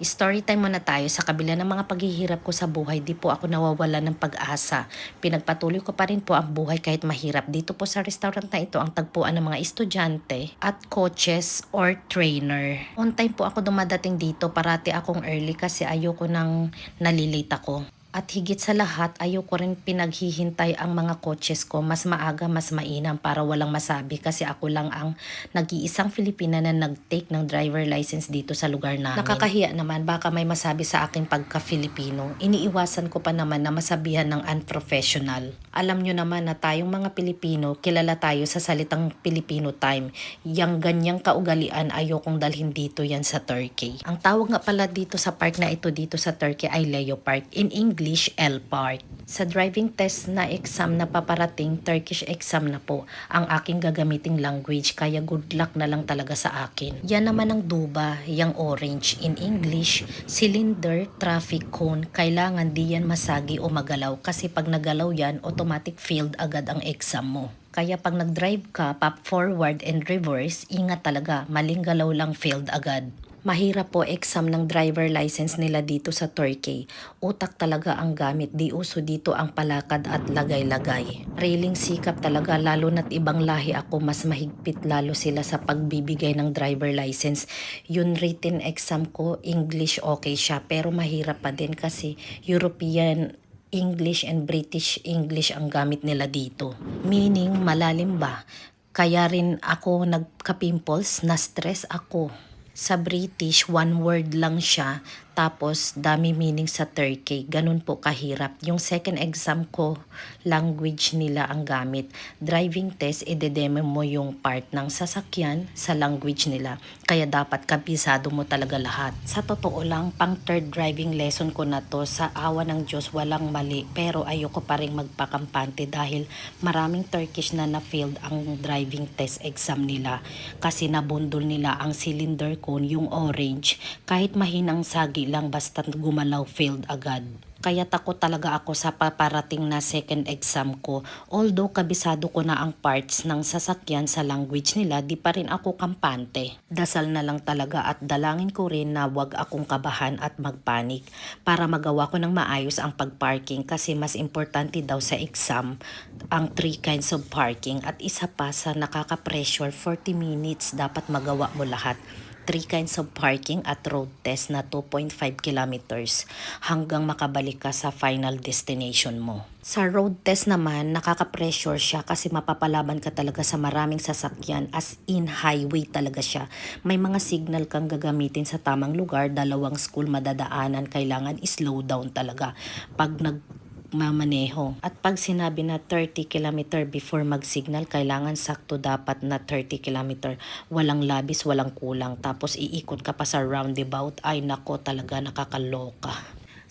Story time muna tayo. Sa kabila ng mga paghihirap ko sa buhay, di po ako nawawala ng pag-asa. Pinagpatuloy ko pa rin po ang buhay kahit mahirap. Dito po sa restaurant na ito, ang tagpuan ng mga estudyante at coaches or trainer. On time po ako dumadating dito. Parati akong early kasi ayoko nang nalilate ako. At higit sa lahat, ayoko rin pinaghihintay ang mga coaches ko mas maaga, mas mainam para walang masabi kasi ako lang ang nag-iisang Filipina na nag-take ng driver license dito sa lugar namin. Nakakahiya naman, baka may masabi sa akin pagka-Filipino. Iniiwasan ko pa naman na masabihan ng unprofessional. Alam nyo naman na tayong mga Pilipino, kilala tayo sa salitang Filipino time. Yang ganyang kaugalian ayokong dalhin dito yan sa Turkey. Ang tawag nga pala dito sa park na ito dito sa Turkey ay Leo Park. In English, L Park. Sa driving test na exam na paparating, Turkish exam na po ang aking gagamiting language, kaya good luck na lang talaga sa akin. Yan naman ang duba, yung orange. In English, cylinder, traffic cone, kailangan di yan masagi o magalaw kasi pag nagalaw yan, automatic failed agad ang exam mo. Kaya pag nag-drive ka, pop forward and reverse, ingat talaga, maling galaw lang failed agad. Mahirap po exam ng driver license nila dito sa Turkey. Utak talaga ang gamit, di uso dito ang palakad at lagay-lagay. Railing sikap talaga, lalo na't ibang lahi ako, mas mahigpit lalo sila sa pagbibigay ng driver license. Yung written exam ko, English okay siya, pero mahirap pa din kasi European English and British English ang gamit nila dito. Meaning, malalim ba? Kaya rin ako nagka-pimples, na-stress ako. Sa British, one word lang siya, tapos dami meaning sa Turkey. Ganun po kahirap. Yung second exam ko, language nila ang gamit. Driving test, idedemo mo yung part ng sasakyan sa language nila. Kaya dapat kabisado mo talaga lahat. Sa totoo lang, pang third driving lesson ko na to, sa awa ng Diyos, walang mali. Pero ayoko pa rin magpakampante dahil maraming Turkish na na-failed ang driving test exam nila. Kasi nabundol nila ang cylinder cone, yung orange. Kahit mahinang sagi lang, basta gumalaw, failed agad. Kaya takot talaga ako sa paparating na second exam ko. Although kabisado ko na ang parts ng sasakyan sa language nila, di pa rin ako kampante. Dasal na lang talaga at dalangin ko rin na wag akong kabahan at magpanik para magawa ko ng maayos ang pagparking kasi mas importante daw sa exam ang 3 kinds of parking at isa pa sa nakaka-pressure 40 minutes dapat magawa mo lahat. 3 kinds of parking at road test na 2.5 kilometers hanggang makabalik ka sa final destination mo. Sa road test naman, nakaka-pressure siya kasi mapapalaban ka talaga sa maraming sasakyan, as in highway talaga siya. May mga signal kang gagamitin sa tamang lugar, 2 school madadaanan, kailangan slow down talaga pag mamaneho. At pag sinabi na 30 km before mag-signal, kailangan sakto dapat na 30 km. Walang labis, walang kulang. Tapos iikot ka pa sa roundabout. Ay nako, talaga nakakaloka.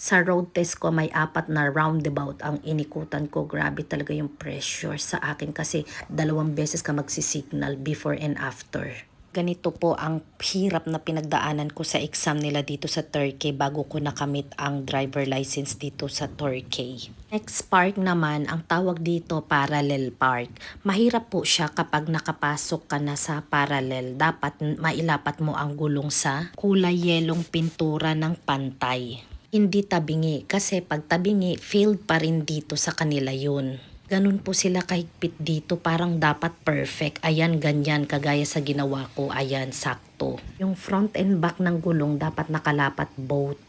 Sa road test ko, may 4 na roundabout ang inikutan ko. Grabe talaga yung pressure sa akin kasi 2 beses ka magsisignal before and after. Ganito po ang hirap na pinagdaanan ko sa exam nila dito sa Turkey bago ko nakamit ang driver license dito sa Turkey. Next park naman, ang tawag dito parallel park. Mahirap po siya kapag nakapasok ka na sa parallel. Dapat mailapat mo ang gulong sa kulay yelong pintura ng pantay. Hindi tabingi kasi pag tabingi, failed pa rin dito sa kanila yun. Ganun po sila kahigpit dito, parang dapat perfect. Ayan, ganyan, kagaya sa ginawa ko. Ayan, sakto. Yung front and back ng gulong dapat nakalapat both.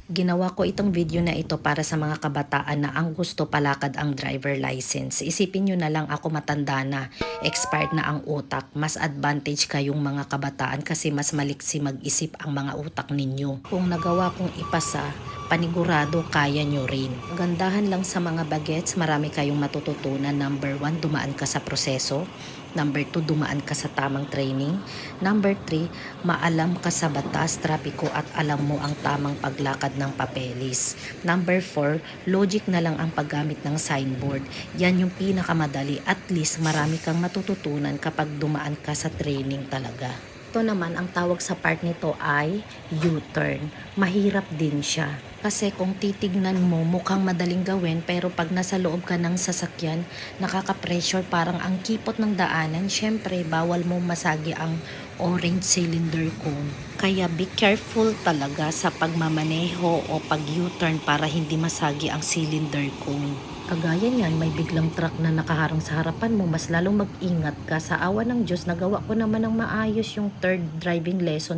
Ginawa ko itong video na ito para sa mga kabataan na ang gusto palakad ang driver license. Isipin nyo na lang ako matanda na, expired na ang utak. Mas advantage kayong mga kabataan kasi mas maliksi mag-isip ang mga utak ninyo. Kung nagawa kong ipasa, panigurado kaya nyo rin. Gandahan lang sa mga bagets, marami kayong matututunan. Number 1, dumaan ka sa proseso. Number 2, dumaan ka sa tamang training. Number 3, maalam ka sa batas, trapiko at alam mo ang tamang paglakad ng papeles. Number 4, logic na lang ang paggamit ng signboard. Yan yung pinakamadali. At least marami kang matututunan kapag dumaan ka sa training talaga. Ito naman, ang tawag sa part nito ay U-turn. Mahirap din siya. Kasi kung titignan mo, mukhang madaling gawin, pero pag nasa loob ka ng sasakyan, nakaka-pressure, parang ang kipot ng daanan. Syempre, bawal mo masagi ang orange cylinder cone. Kaya be careful talaga sa pagmamaneho o pag U-turn para hindi masagi ang cylinder cone. Kagaya niyan, may biglang truck na nakaharang sa harapan mo, mas lalong mag-ingat ka. Sa awa ng Diyos, nagawa ko naman ng maayos yung third driving lesson